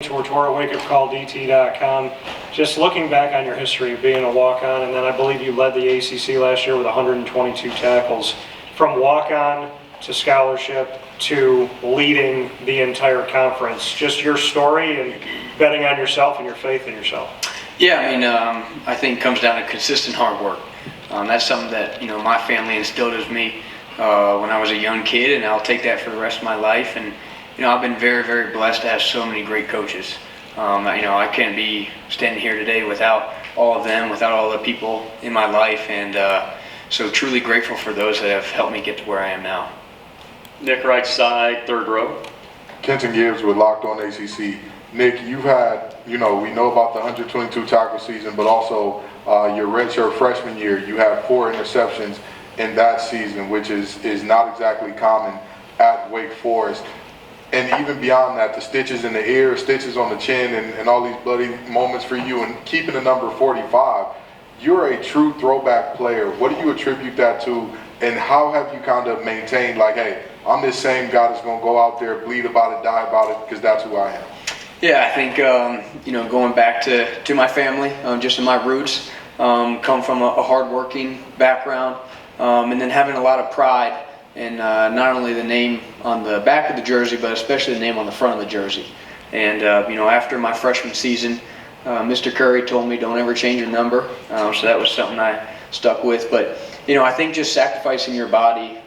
WakeUpCallDT.com. Just looking back on your history of being a walk-on, and then I believe you led the ACC last year with 122 tackles. From walk-on to scholarship to leading the entire conference, just your story and betting on yourself and your faith in yourself. Yeah, I think it comes down to consistent hard work. That's something that my family instilled in me when I was a young kid, and I'll take that for the rest of my life. And I've been very, very blessed to have so many great coaches. I can't be standing here today without all of them, without all the people in my life, and so truly grateful for those that have helped me get to where I am now. Nick, right side, third row. Kenton Gibbs with Locked On ACC. Nick, you've had, we know about the 122 tackle season, but also your redshirt freshman year, you had 4 interceptions in that season, which is not exactly common at Wake Forest. And even beyond that, the stitches in the ear, stitches on the chin, and all these bloody moments for you, and keeping the number 45, you're a true throwback player. What do you attribute that to, and how have you kind of maintained, like, hey, I'm this same guy that's going to go out there, bleed about it, die about it, because that's who I am? Yeah, I think, going back to my family, just in my roots, come from a hardworking background, and then having a lot of pride in not only the name on the back of the jersey, but especially the name on the front of the jersey. And, after my freshman season, Mr. Curry told me don't ever change your number, so that was something I stuck with. But, I think just sacrificing your body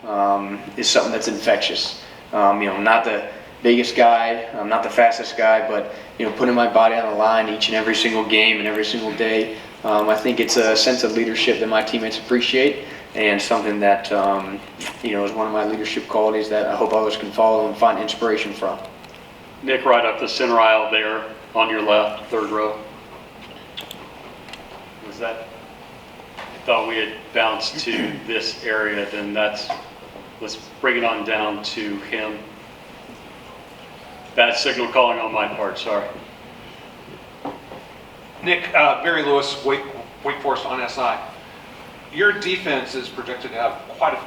is something that's infectious. Not the biggest guy, I'm not the fastest guy, but putting my body on the line each and every single game and every single day, I think it's a sense of leadership that my teammates appreciate, and something that is one of my leadership qualities that I hope others can follow and find inspiration from. Nick, right up the center aisle there on your left, third row. Was that? I thought we had bounced to this area, then let's bring it on down to him. Bad signal calling on my part, sorry. Nick, Barry Lewis, Wake Forest on SI. Your defense is projected to have quite a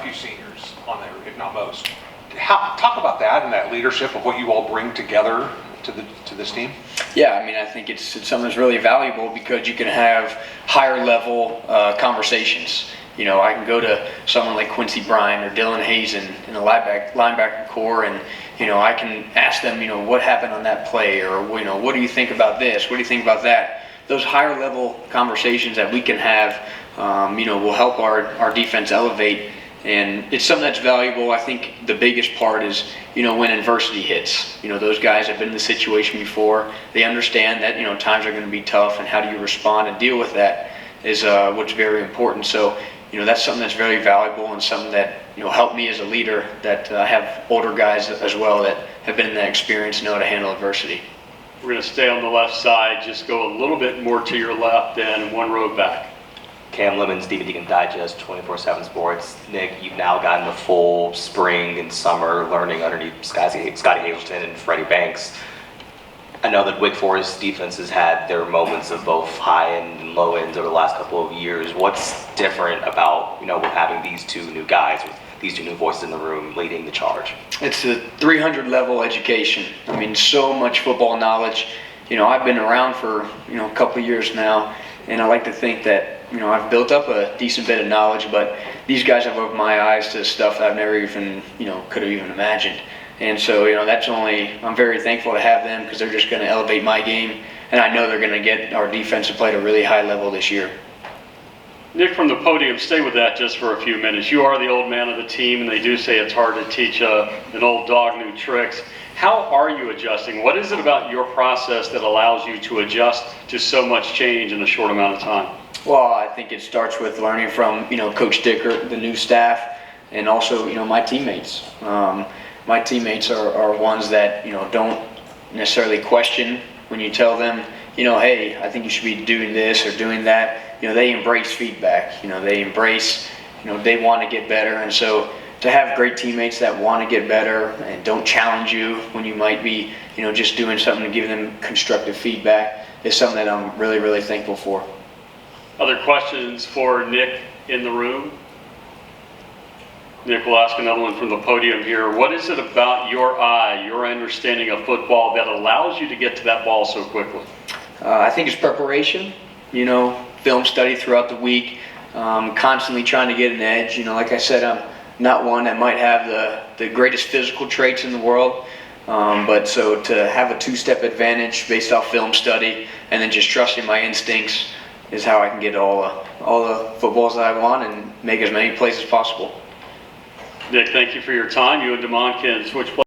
few seniors on there, if not most. Talk about that and that leadership of what you all bring together to this team. Yeah, I think it's something that's really valuable because you can have higher level conversations. I can go to someone like Quincy Bryan or Dylan Hazen in the linebacker core, and I can ask them, what happened on that play, or what do you think about this? What do you think about that? Those higher level conversations that we can have, will help our defense elevate, and it's something that's valuable. I think the biggest part is, when adversity hits. Those guys have been in the situation before. They understand that times are going to be tough, and how do you respond and deal with that is what's very important. So that's something that's very valuable, and something that helped me as a leader, that I have older guys as well that have been in that experience and know how to handle adversity. We're going to stay on the left side, just go a little bit more to your left and one row back. Cam Lemons, DB Nick Digest, 24/7 Sports. Nick, you've now gotten the full spring and summer learning underneath Scotty Hazelton and Freddie Banks. I know that Wake Forest defense has had their moments of both high and low ends over the last couple of years. What's different about having these two new guys, with these two new voices in the room leading the charge? It's a 300 level education. So much football knowledge. I've been around for a couple of years now, and I like to think that I've built up a decent bit of knowledge, but these guys have opened my eyes to stuff that I've never even could have even imagined. And so, I'm very thankful to have them, because they're just going to elevate my game, and I know they're going to get our defense to play at a really high level this year. Nick, from the podium, stay with that just for a few minutes. You are the old man of the team, and they do say it's hard to teach an old dog new tricks. How are you adjusting? What is it about your process that allows you to adjust to so much change in a short amount of time? Well, I think it starts with learning from, Coach Dicker, the new staff, and also, my teammates. My teammates are ones that, don't necessarily question when you tell them, hey, I think you should be doing this or doing that. They embrace feedback. They embrace, they want to get better. And so to have great teammates that want to get better and don't challenge you when you might be, just doing something to give them constructive feedback is something that I'm really, really thankful for. Other questions for Nick in the room? Nick, we'll ask another one from the podium here. What is it about your eye, your understanding of football that allows you to get to that ball so quickly? I think it's preparation, film study throughout the week, constantly trying to get an edge. Like I said, I'm not one that might have the greatest physical traits in the world, but so to have a two-step advantage based off film study and then just trusting my instincts is how I can get all the footballs that I want and make as many plays as possible. Nick, thank you for your time. You and Damon can switch places.